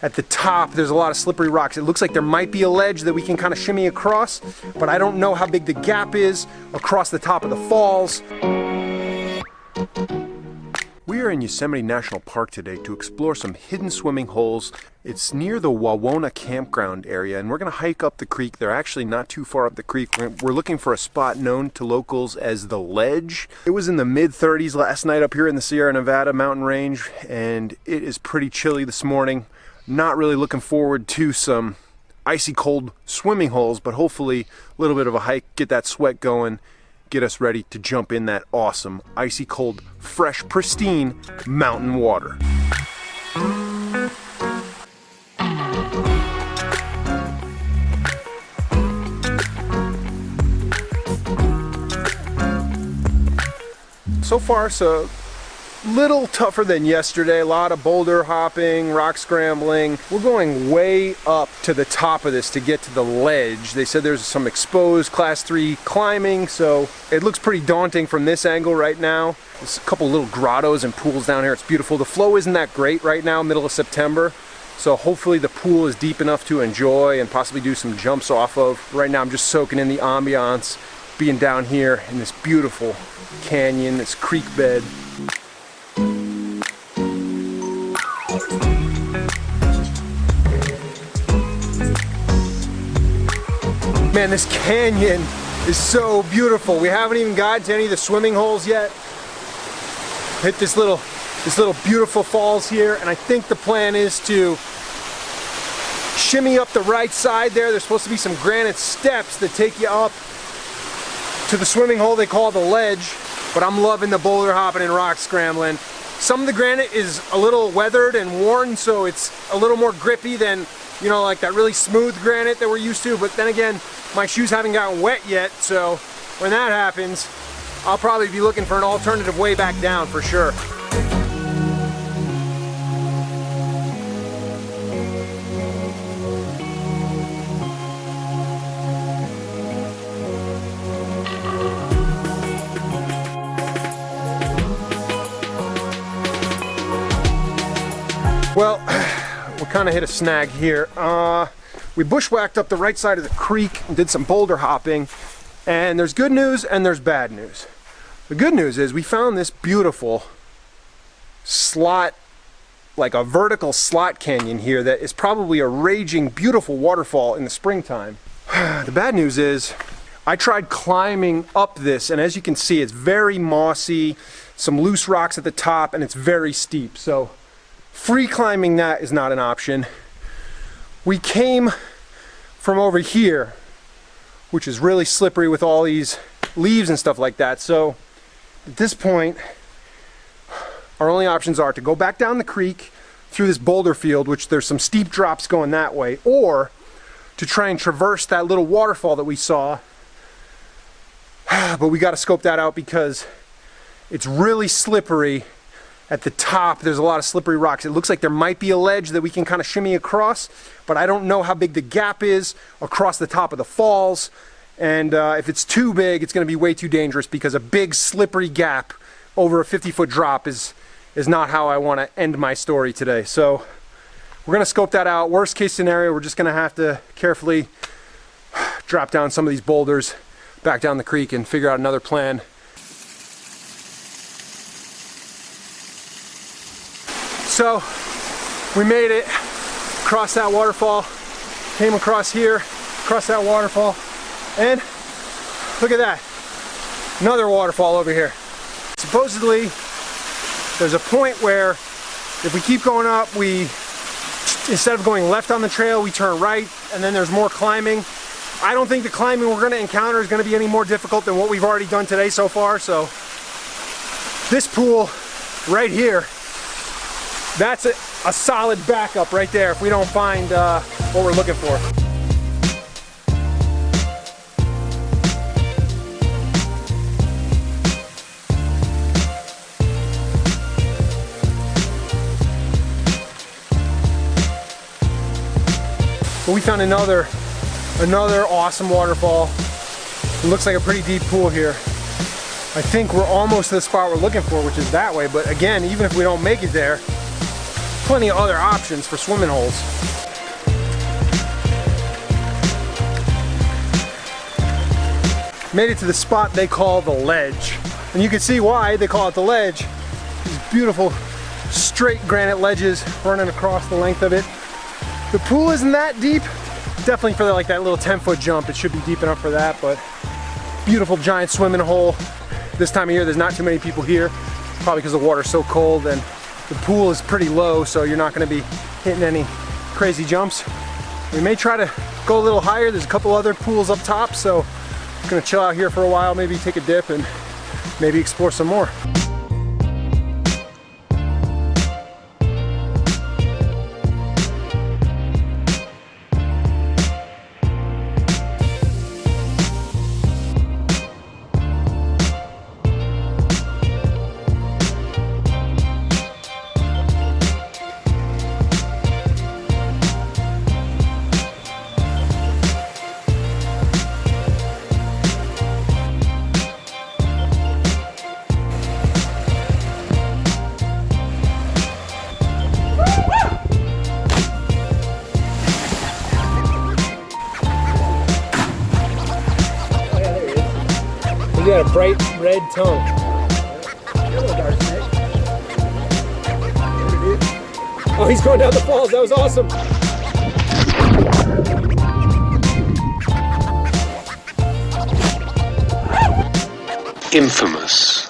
At the top, there's a lot of slippery rocks. It looks like there might be a ledge that we can kind of shimmy across, but I don't know how big the gap is across the top of the falls. We are in Yosemite National Park today to explore some hidden swimming holes. It's near the Wawona Campground area, and we're going to hike up the creek. They're actually not too far up the creek. We're looking for a spot known to locals as the Ledge. It was in the mid-30s last night up here in the Sierra Nevada mountain range, and it is pretty chilly this morning. Not really looking forward to some icy cold swimming holes, but hopefully a little bit of a hike, get that sweat going, get us ready to jump in that awesome, icy cold, fresh, pristine mountain water. So far, so little tougher than yesterday. A lot of boulder hopping, rock scrambling. We're going way up to the top of this to get to the ledge. They said there's some exposed class 3 climbing, so it looks pretty daunting from this angle right now. There's a couple little grottos and pools down here. It's beautiful. The flow isn't that great right now, middle of September, so hopefully the pool is deep enough to enjoy and possibly do some jumps off of. Right now I'm just soaking in the ambiance, being down here in this beautiful canyon, this creek bed. Man, this canyon is so beautiful. We haven't even gotten to any of the swimming holes yet. Hit this little beautiful falls here, and I think the plan is to shimmy up the right side there. There's supposed to be some granite steps that take you up to the swimming hole they call the Ledge, but I'm loving the boulder hopping and rock scrambling. Some of the granite is a little weathered and worn, so it's a little more grippy than, you know, like that really smooth granite that we're used to. But then again, my shoes haven't gotten wet yet, so when that happens, I'll probably be looking for an alternative way back down for sure. Well, we kind of hit a snag here. We bushwhacked up the right side of the creek and did some boulder hopping, and there's good news and there's bad news. The good news is we found this beautiful slot, like a vertical slot canyon here that is probably a raging beautiful waterfall in the springtime. The bad news is I tried climbing up this, and as you can see, it's very mossy, some loose rocks at the top, and it's very steep. So free climbing that is not an option. We came from over here, which is really slippery with all these leaves and stuff like that. So at this point, our only options are to go back down the creek through this boulder field, which there's some steep drops going that way, or to try and traverse that little waterfall that we saw. But we got to scope that out because it's really slippery. At the top, there's a lot of slippery rocks. It looks like there might be a ledge that we can kind of shimmy across, but I don't know how big the gap is across the top of the falls. And if it's too big, it's going to be way too dangerous, because a big slippery gap over a 50-foot drop is not how I want to end my story today. So we're going to scope that out. Worst case scenario, we're just going to have to carefully drop down some of these boulders back down the creek and figure out another plan. So we made it across that waterfall, came across here, across that waterfall, and look at that, another waterfall over here. Supposedly there's a point where if we keep going up, we, instead of going left on the trail, we turn right, and then there's more climbing. I don't think the climbing we're going to encounter is going to be any more difficult than what we've already done today so far. So this pool right here, that's a solid backup right there if we don't find what we're looking for. But we found another awesome waterfall. It looks like a pretty deep pool here. I think we're almost to the spot we're looking for, which is that way. But again, even if we don't make it there, plenty of other options for swimming holes. Made it to the spot they call the ledge. And you can see why they call it the ledge. These beautiful straight granite ledges running across the length of it. The pool isn't that deep. Definitely for like that little 10-foot jump, it should be deep enough for that, but beautiful giant swimming hole. This time of year, there's not too many people here, probably because the water's so cold, and the pool is pretty low, so you're not gonna be hitting any crazy jumps. We may try to go a little higher. There's a couple other pools up top, so I'm gonna chill out here for a while, maybe take a dip and maybe explore some more. He's got a bright red tongue. Hello, dark snake. Oh, he's going down the falls. That was awesome. Infamous.